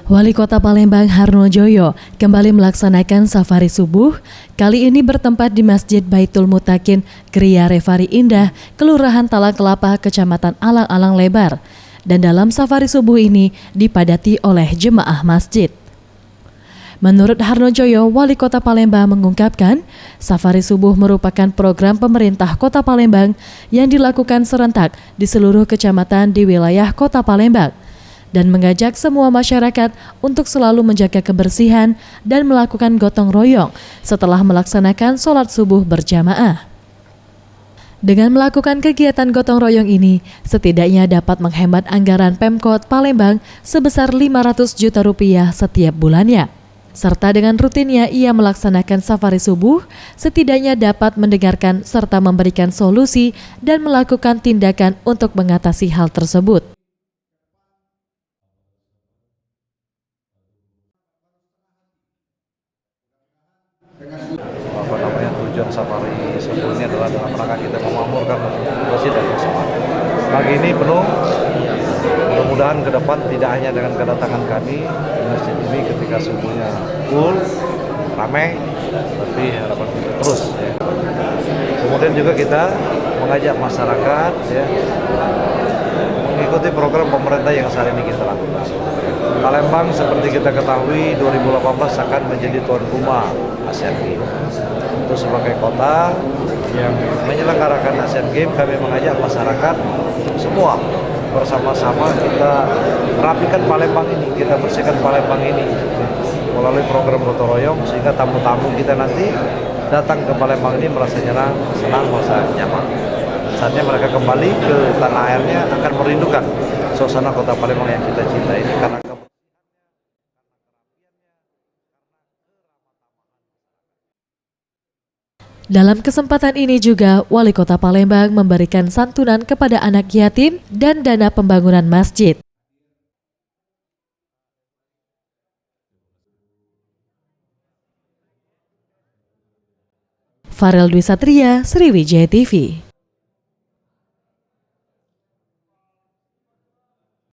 Wali Kota Palembang Harnojoyo kembali melaksanakan safari subuh, kali ini bertempat di Masjid Baitul Mutakin, Kriya Revari Indah, Kelurahan Talang Kelapa, Kecamatan Alang-Alang Lebar. Dan dalam safari subuh ini dipadati oleh jemaah masjid. Menurut Harnojoyo, Wali Kota Palembang mengungkapkan, safari subuh merupakan program pemerintah Kota Palembang yang dilakukan serentak di seluruh kecamatan di wilayah Kota Palembang, dan mengajak semua masyarakat untuk selalu menjaga kebersihan dan melakukan gotong royong setelah melaksanakan sholat subuh berjamaah. Dengan melakukan kegiatan gotong royong ini, setidaknya dapat menghemat anggaran Pemkot Palembang sebesar 500 juta rupiah setiap bulannya. Serta dengan rutinnya ia melaksanakan safari subuh, setidaknya dapat mendengarkan serta memberikan solusi dan melakukan tindakan untuk mengatasi hal tersebut. Tujuan safari subuh ini adalah dalam rangka kita memakmurkan masjid dan masyarakat. Pagi ini penuh, mudah-mudahan ke depan tidak hanya dengan kedatangan kami di masjid ini ketika subuhnya full, ramai, tapi harapan kita terus. Ya. Kemudian juga kita mengajak masyarakat ya, mengikuti program pemerintah yang saat ini kita lakukan. Palembang seperti kita ketahui 2018 akan menjadi tuan rumah Asian Games. Itu sebagai kota yang menyelenggarakan Asian Games, kami mengajak masyarakat semua bersama-sama kita rapikan Palembang ini, kita bersihkan Palembang ini melalui program gotong royong sehingga tamu-tamu kita nanti datang ke Palembang ini merasa senang, merasa nyaman. Saatnya mereka kembali ke tanah airnya akan merindukan suasana kota Palembang yang kita cintai ini karena Dalam kesempatan ini juga, Wali Kota Palembang memberikan santunan kepada anak yatim dan dana pembangunan masjid. Farel Dwi Satria, Sriwijaya TV.